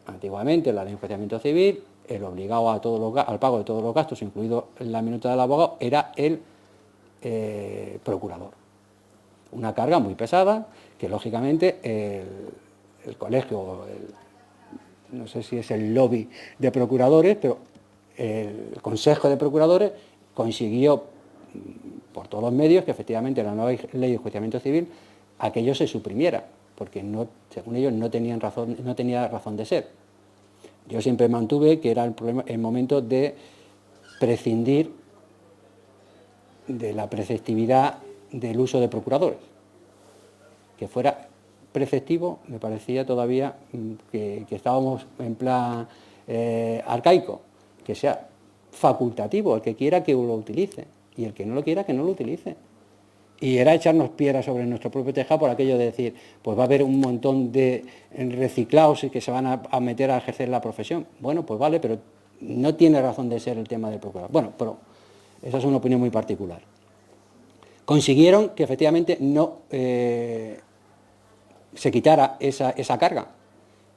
Antiguamente, la ley de enjuiciamiento civil, el obligado a al pago de todos los gastos, incluido la minuta del abogado, era el procurador. Una carga muy pesada que, lógicamente, el colegio, no sé si es el lobby de procuradores, pero el Consejo de Procuradores consiguió por todos los medios que efectivamente la nueva ley de enjuiciamiento civil aquello se suprimiera, porque no, según ellos no tenía razón de ser. Yo siempre mantuve que era el momento de prescindir de la preceptividad del uso de procuradores. Que fuera preceptivo me parecía todavía que estábamos en plan arcaico, que sea facultativo, el que quiera que lo utilice y el que no lo quiera que no lo utilice. Y era echarnos piedras sobre nuestro propio tejado por aquello de decir, pues va a haber un montón de reciclados que se van a meter a ejercer la profesión. Bueno, pues vale, pero no tiene razón de ser el tema del procurador. Bueno, pero esa es una opinión muy particular. Consiguieron que efectivamente no se quitara esa carga.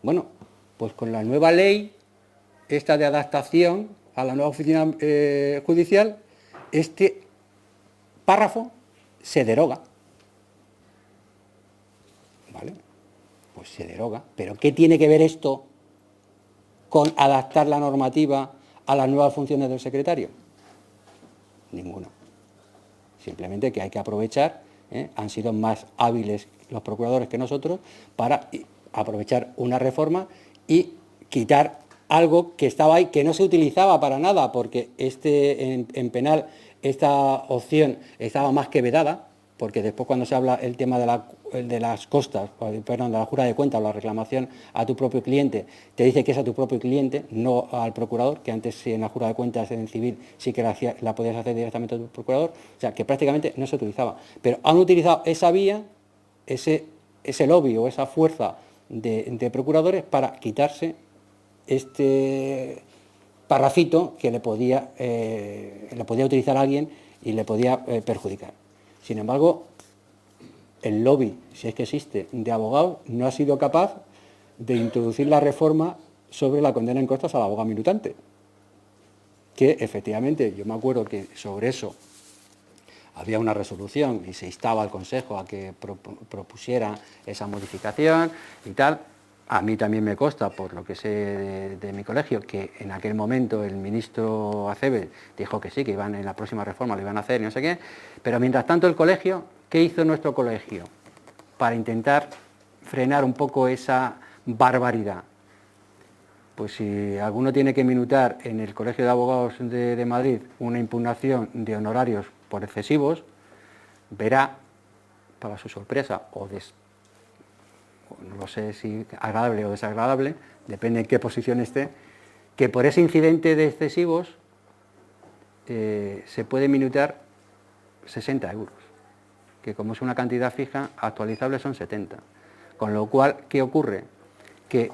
Bueno, pues con la nueva ley, esta de adaptación a la nueva oficina judicial, este párrafo se deroga. ¿Vale? Pues se deroga. ¿Pero qué tiene que ver esto con adaptar la normativa a las nuevas funciones del secretario? Ninguna. Simplemente que hay que aprovechar, han sido más hábiles los procuradores que nosotros para aprovechar una reforma y quitar algo que estaba ahí, que no se utilizaba para nada, porque en penal esta opción estaba más que vedada, porque después cuando se habla el tema de las costas, perdón, de la jura de cuentas o la reclamación a tu propio cliente, te dice que es a tu propio cliente, no al procurador, que antes en la jura de cuentas en civil sí que la podías hacer directamente a tu procurador, o sea, que prácticamente no se utilizaba. Pero han utilizado esa vía, ese lobby o esa fuerza de procuradores para quitarse este parrafito que le podía utilizar a alguien y le podía perjudicar. Sin embargo, el lobby, si es que existe, de abogados, no ha sido capaz de introducir la reforma sobre la condena en costas al abogado minutante. Que efectivamente, yo me acuerdo que sobre eso había una resolución y se instaba al Consejo a que propusiera esa modificación y tal. A mí también me consta, por lo que sé de mi colegio, que en aquel momento el ministro Aceves dijo que sí, que iban en la próxima reforma, lo iban a hacer y no sé qué, pero mientras tanto el colegio, ¿qué hizo nuestro colegio para intentar frenar un poco esa barbaridad? Pues si alguno tiene que minutar en el Colegio de Abogados de Madrid una impugnación de honorarios por excesivos, verá, para su sorpresa, no sé si agradable o desagradable, depende en qué posición esté, que por ese incidente de excesivos se puede minutar 60 euros, que como es una cantidad fija, actualizable son 70. Con lo cual, ¿qué ocurre? Que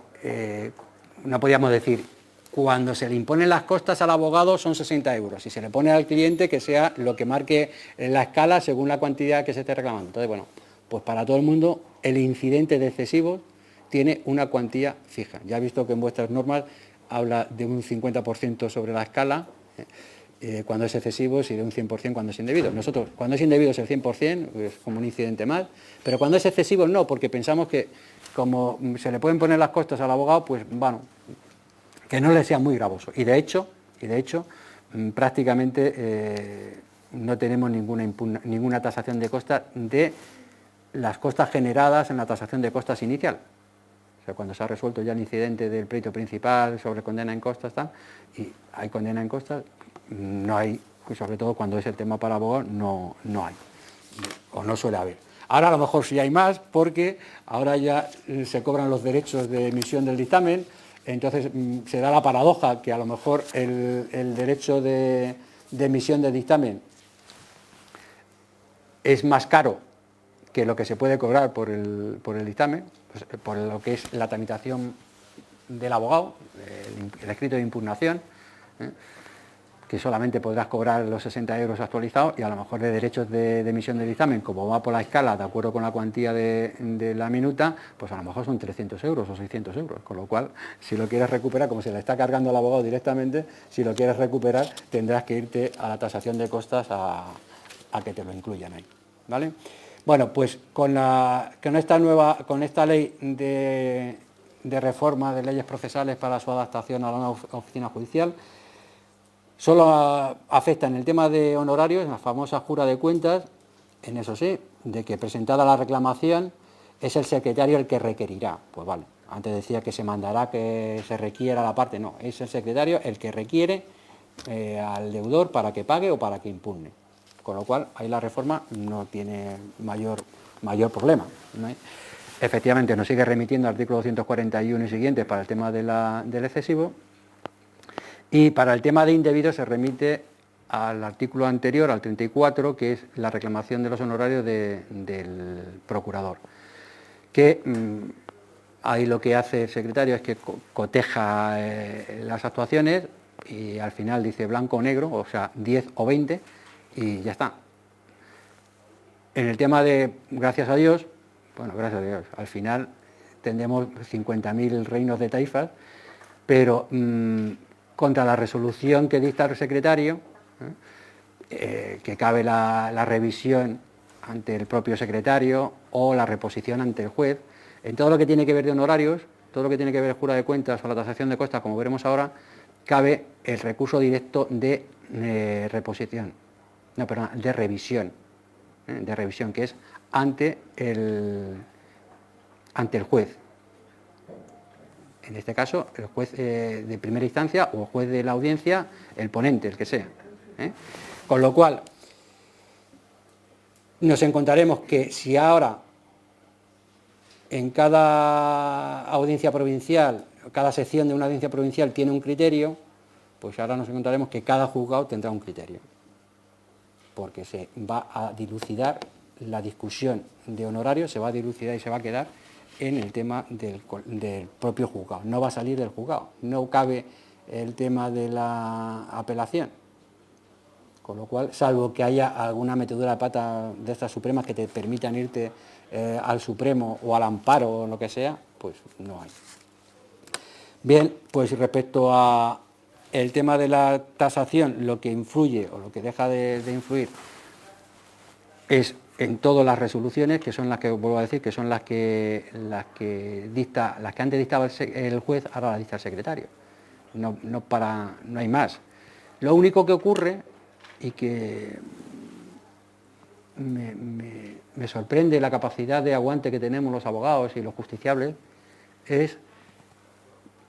no podíamos decir, cuando se le imponen las costas al abogado son 60 euros, y se le pone al cliente que sea lo que marque la escala según la cantidad que se esté reclamando. Entonces, bueno, pues para todo el mundo el incidente de excesivos tiene una cuantía fija. Ya he visto que en vuestras normas habla de un 50% sobre la escala cuando es excesivo y de un 100% cuando es indebido. Nosotros, cuando es indebido es el 100%, es como un incidente más, pero cuando es excesivo no, porque pensamos que como se le pueden poner las costas al abogado, pues bueno, que no le sea muy gravoso. Y de hecho prácticamente no tenemos ninguna tasación de costas de las costas generadas en la tasación de costas inicial. O sea, cuando se ha resuelto ya el incidente del pleito principal sobre condena en costas, tal, y hay condena en costas, no hay, sobre todo cuando es el tema para abogados, no hay, o no suele haber. Ahora a lo mejor sí hay más, porque ahora ya se cobran los derechos de emisión del dictamen, entonces se da la paradoja que a lo mejor el derecho de emisión del dictamen es más caro que lo que se puede cobrar por el dictamen, pues, por lo que es la tramitación del abogado, el escrito de impugnación, que solamente podrás cobrar los 60 euros actualizados, y a lo mejor de derechos de emisión del dictamen, como va por la escala de acuerdo con la cuantía de la minuta, pues a lo mejor son 300 euros o 600 euros, con lo cual, si lo quieres recuperar, como se le está cargando al abogado directamente, si lo quieres recuperar, tendrás que irte a la tasación de costas a que te lo incluyan ahí, ¿vale? Bueno, pues con esta ley de reforma de leyes procesales para su adaptación a la nueva oficina judicial, solo afecta en el tema de honorarios, en la famosa jura de cuentas, en eso sí, de que presentada la reclamación es el secretario el que requerirá. Pues vale, antes decía que se mandará que se requiera la parte, no, es el secretario el que requiere al deudor para que pague o para que impugne. Con lo cual, ahí la reforma no tiene mayor problema, ¿no? Efectivamente, nos sigue remitiendo al artículo 241 y siguientes para el tema del excesivo, y para el tema de indebido se remite al artículo anterior, al 34, que es la reclamación de los honorarios del procurador, que ahí lo que hace el secretario es que coteja las actuaciones y al final dice blanco o negro, o sea, 10 o 20, y ya está. En el tema de, gracias a Dios, bueno, gracias a Dios, al final tendremos 50.000 reinos de taifas, pero contra la resolución que dicta el secretario, que cabe la revisión ante el propio secretario o la reposición ante el juez, en todo lo que tiene que ver de honorarios, todo lo que tiene que ver jura de cuentas o la tasación de costas, como veremos ahora, cabe el recurso directo de reposición, no, perdón, de revisión, que es ante el juez. En este caso, el juez de primera instancia o el juez de la audiencia, el ponente, el que sea. Con lo cual, nos encontraremos que si ahora en cada audiencia provincial, cada sección de una audiencia provincial tiene un criterio, pues ahora nos encontraremos que cada juzgado tendrá un criterio, porque se va a dilucidar la discusión de honorarios, se va a dilucidar y se va a quedar en el tema del propio juzgado, no va a salir del juzgado, no cabe el tema de la apelación, con lo cual, salvo que haya alguna metedura de pata de estas supremas que te permitan irte al Supremo o al amparo o lo que sea, pues no hay. Bien, pues respecto a el tema de la tasación, lo que influye o lo que deja de influir es en todas las resoluciones, que son las que, vuelvo a decir, que son las que antes dictaba el juez, ahora las dicta el secretario. No hay más. Lo único que ocurre, y que me sorprende la capacidad de aguante que tenemos los abogados y los justiciables, es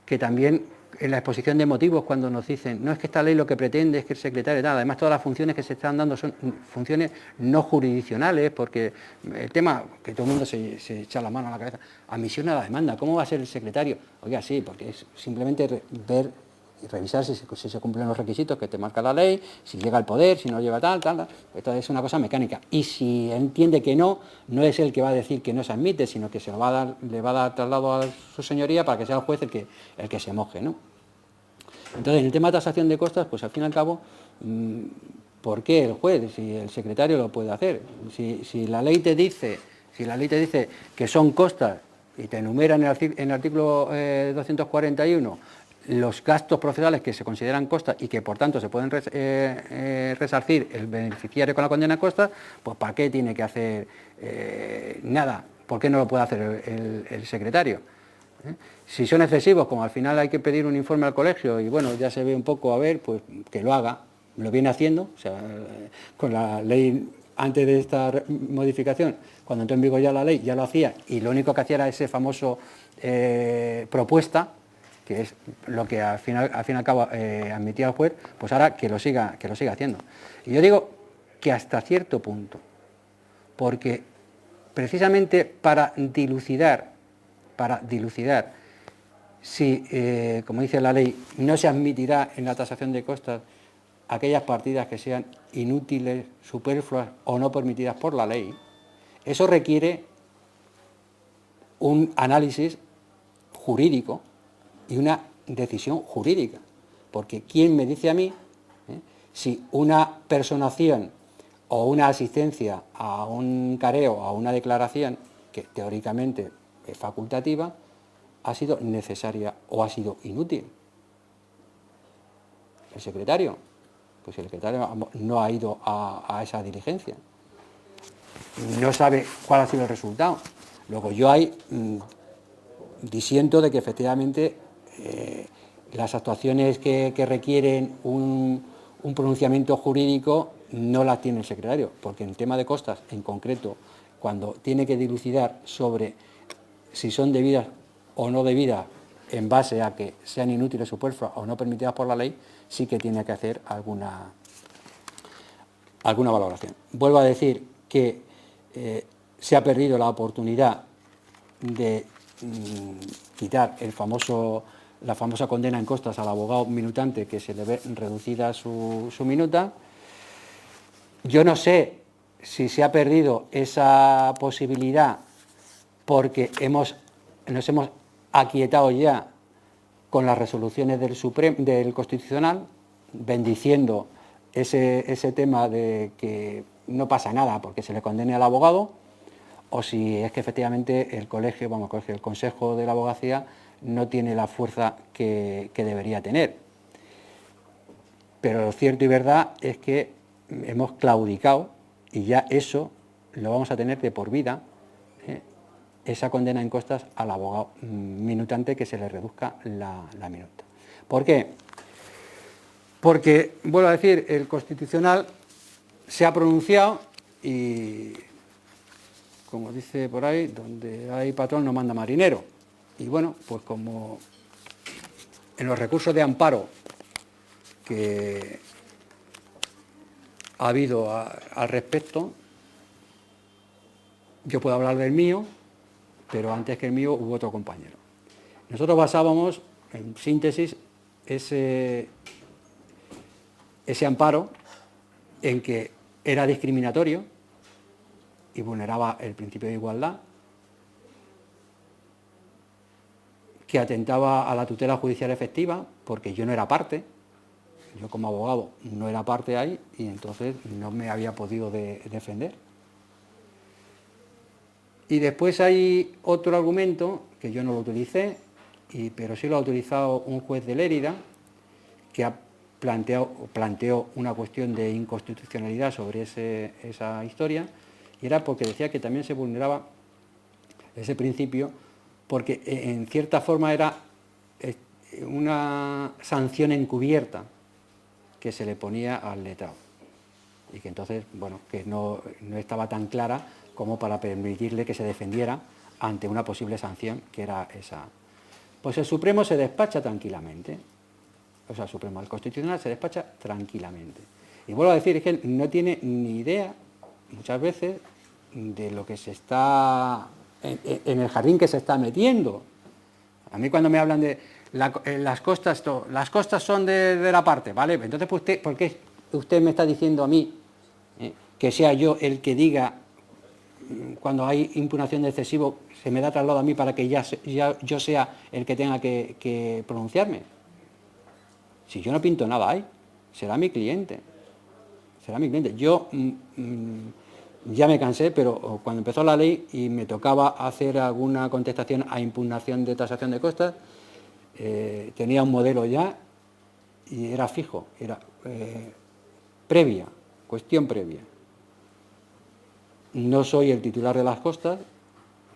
que también en la exposición de motivos, cuando nos dicen, no es que esta ley lo que pretende es que el secretario tal, además todas las funciones que se están dando son funciones no jurisdiccionales, porque el tema que todo el mundo se echa la mano a la cabeza, admisión a la demanda, ¿cómo va a ser el secretario? Oiga, sí, porque es simplemente ver y revisar si se cumplen los requisitos que te marca la ley, si llega al poder, si no llega tal, esto es una cosa mecánica, y si entiende que no es el que va a decir que no se admite, sino que le va a dar traslado a su señoría para que sea el juez el que se moje, ¿no? Entonces, en el tema de tasación de costas, pues al fin y al cabo, ¿por qué el juez? Si el secretario lo puede hacer. Si la ley te dice que son costas y te enumera en el artículo 241 los gastos procesales que se consideran costas y que por tanto se pueden resarcir el beneficiario con la condena a costas, pues ¿para qué tiene que hacer nada? ¿Por qué no lo puede hacer el secretario? Si son excesivos, como al final hay que pedir un informe al colegio y bueno, ya se ve un poco, a ver, pues que lo haga, lo viene haciendo, o sea, con la ley antes de esta modificación, cuando entró en vigor ya la ley, ya lo hacía y lo único que hacía era ese famoso propuesta, que es lo que al fin y al cabo admitía el juez, pues ahora que lo siga haciendo. Y yo digo que hasta cierto punto, porque precisamente para dilucidar si, como dice la ley, no se admitirá en la tasación de costas aquellas partidas que sean inútiles, superfluas o no permitidas por la ley, eso requiere un análisis jurídico y una decisión jurídica, porque ¿quién me dice a mí si una personación o una asistencia a un careo o a una declaración, que teóricamente es facultativa, ha sido necesaria o ha sido inútil. El secretario, pues el secretario no ha ido a esa diligencia. No sabe cuál ha sido el resultado. Luego yo ahí disiento de que efectivamente las actuaciones que requieren un pronunciamiento jurídico no las tiene el secretario, porque en tema de costas, en concreto, cuando tiene que dilucidar sobre si son debidas o no debidas en base a que sean inútiles, superfluas o no permitidas por la ley, sí que tiene que hacer alguna valoración. Vuelvo a decir que se ha perdido la oportunidad de quitar la famosa condena en costas al abogado minutante, que se le ve reducida su minuta. Yo no sé si se ha perdido esa posibilidad porque nos hemos aquietado ya con las resoluciones del Constitucional, bendiciendo ese tema de que no pasa nada porque se le condene al abogado, o si es que efectivamente el Consejo de la Abogacía no tiene la fuerza que debería tener. Pero lo cierto y verdad es que hemos claudicado y ya eso lo vamos a tener de por vida, esa condena en costas al abogado minutante, que se le reduzca la minuta. ¿Por qué? Porque, vuelvo a decir, el Constitucional se ha pronunciado y, como dice por ahí, donde hay patrón no manda marinero. Y bueno, pues como en los recursos de amparo que ha habido al respecto, yo puedo hablar del mío, pero antes que el mío hubo otro compañero. Nosotros basábamos, en síntesis, ese amparo en que era discriminatorio y vulneraba el principio de igualdad, que atentaba a la tutela judicial efectiva, porque yo no era parte, yo como abogado no era parte ahí y entonces no me había podido defender. Y después hay otro argumento, que yo no lo utilicé, pero sí lo ha utilizado un juez de Lérida, que planteó una cuestión de inconstitucionalidad sobre esa historia, y era porque decía que también se vulneraba ese principio, porque en cierta forma era una sanción encubierta que se le ponía al letrado, y que entonces, bueno, que no estaba tan clara como para permitirle que se defendiera ante una posible sanción, que era esa. Pues el Supremo se despacha tranquilamente, el Constitucional se despacha tranquilamente. Y vuelvo a decir, es que no tiene ni idea, muchas veces, de lo que se está, en el jardín que se está metiendo. A mí cuando me hablan de las costas son de la parte, ¿vale? Entonces, pues ¿por qué usted me está diciendo a mí que sea yo el que diga, cuando hay impugnación de excesivo, se me da traslado a mí para que yo sea el que tenga que pronunciarme? Si yo no pinto nada ahí, será mi cliente. Yo ya me cansé, pero cuando empezó la ley y me tocaba hacer alguna contestación a impugnación de tasación de costas, tenía un modelo ya y era fijo, era cuestión previa. No soy el titular de las costas,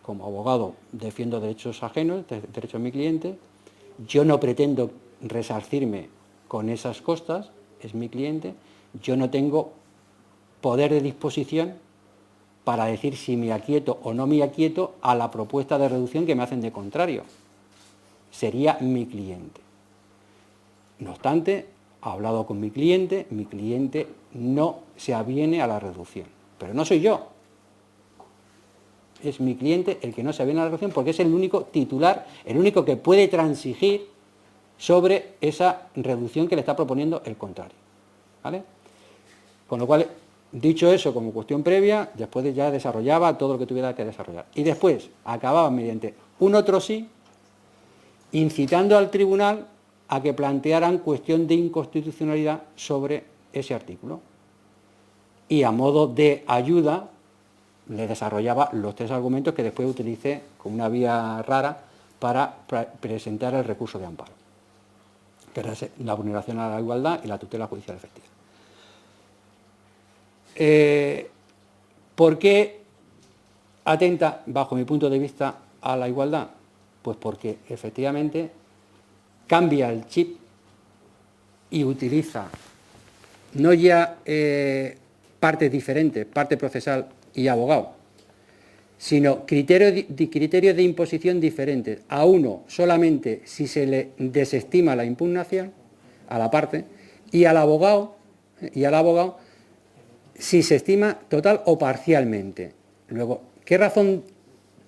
como abogado defiendo derechos ajenos, derechos de mi cliente. Yo no pretendo resarcirme con esas costas, es mi cliente. Yo no tengo poder de disposición para decir si me aquieto o no me aquieto a la propuesta de reducción que me hacen de contrario. Sería mi cliente. No obstante, he hablado con mi cliente no se aviene a la reducción, pero no soy yo. Es mi cliente el que no se aviene a la reducción, porque es el único titular, el único que puede transigir sobre esa reducción que le está proponiendo el contrario, ¿vale? Con lo cual, dicho eso como cuestión previa, después ya desarrollaba todo lo que tuviera que desarrollar. Y después acababa mediante un otro sí, incitando al tribunal a que plantearan cuestión de inconstitucionalidad sobre ese artículo. Y a modo de ayuda le desarrollaba los 3 argumentos que después utilicé como una vía rara para presentar el recurso de amparo, que era la vulneración a la igualdad y la tutela judicial efectiva. ¿Por qué atenta, bajo mi punto de vista, a la igualdad? Pues porque efectivamente cambia el chip y utiliza no ya partes diferentes, parte procesal y abogado, sino criterios de imposición diferentes. A uno solamente si se le desestima la impugnación a la parte, y al abogado si se estima total o parcialmente. Luego, ¿qué razón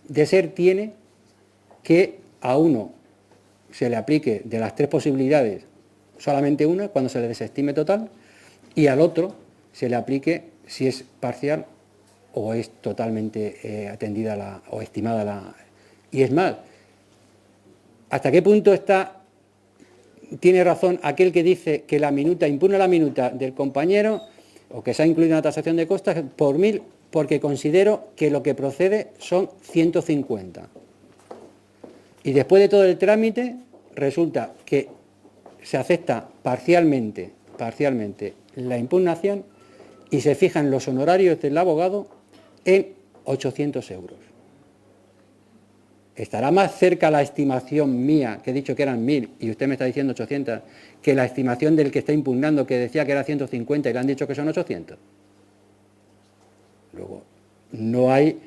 de ser tiene que a uno se le aplique de las 3 posibilidades solamente una cuando se le desestime total, y al otro se le aplique si es parcial o es totalmente atendida o estimada la... Y es más, ¿hasta qué punto tiene razón aquel que dice que la minuta, impugna la minuta del compañero o que se ha incluido en la tasación de costas por 1000 porque considero que lo que procede son 150? Y después de todo el trámite resulta que se acepta parcialmente la impugnación y se fijan los honorarios del abogado en 800 euros. ¿Estará más cerca la estimación mía, que he dicho que eran 1000 y usted me está diciendo 800, que la estimación del que está impugnando, que decía que era 150 y le han dicho que son 800? Luego, no hay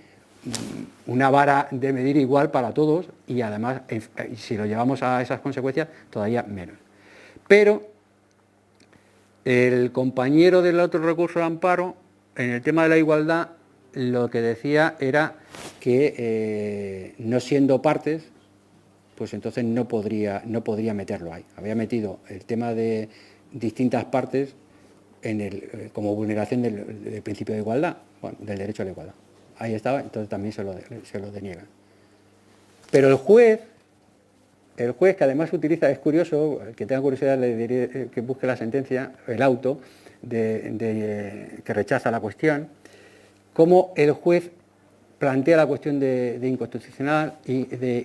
una vara de medir igual para todos y además, si lo llevamos a esas consecuencias, todavía menos. Pero el compañero del otro recurso de amparo, en el tema de la igualdad, lo que decía era que no siendo partes, pues entonces no podría meterlo ahí. Había metido el tema de distintas partes como vulneración del principio de igualdad, bueno, del derecho a la igualdad. Ahí estaba, entonces también se lo deniegan. Pero el juez, que además utiliza, es curioso, el que tenga curiosidad le diré que busque la sentencia, el auto, que rechaza la cuestión, cómo el juez plantea la cuestión de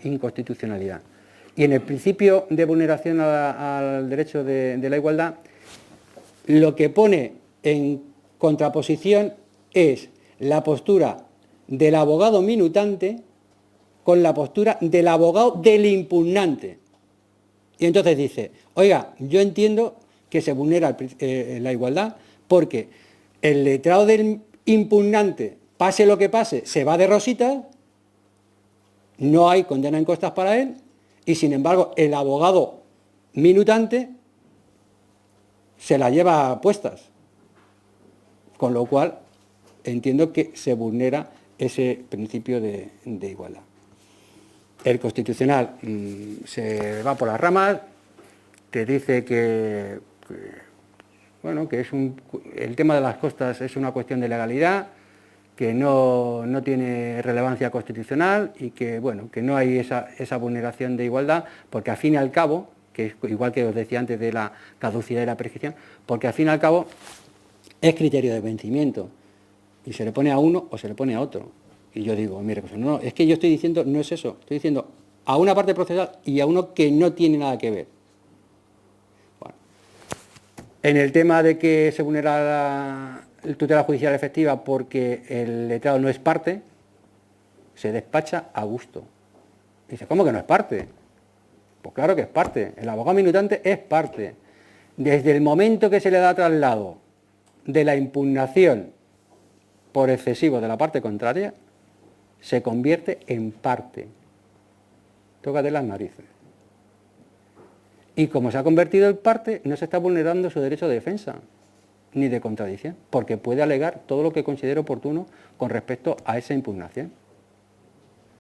inconstitucionalidad. Y en el principio de vulneración al derecho de la igualdad, lo que pone en contraposición es la postura del abogado minutante con la postura del abogado del impugnante. Y entonces dice, oiga, yo entiendo que se vulnera la igualdad porque el letrado del impugnante, pase lo que pase, se va de rositas, no hay condena en costas para él, y sin embargo el abogado minutante se la lleva a puestas, con lo cual entiendo que se vulnera ese principio de igualdad. El Constitucional se va por las ramas, te dice que el tema de las costas es una cuestión de legalidad, que no tiene relevancia constitucional y que no hay esa vulneración de igualdad, porque al fin y al cabo, que es igual que os decía antes de la caducidad y la prescripción, porque al fin y al cabo es criterio de vencimiento y se le pone a uno o se le pone a otro. Y yo digo, mire, pues no, es que yo estoy diciendo, no es eso, estoy diciendo a una parte procesal y a uno que no tiene nada que ver. Bueno, en el tema de que se vulnera la tutela judicial efectiva porque el letrado no es parte, se despacha a gusto. Dice, ¿cómo que no es parte? Pues claro que es parte, el abogado minutante es parte. Desde el momento que se le da traslado de la impugnación por excesivo de la parte contraria, se convierte en parte. Tócate las narices. Y como se ha convertido en parte, no se está vulnerando su derecho de defensa, ni de contradicción, porque puede alegar todo lo que considere oportuno con respecto a esa impugnación.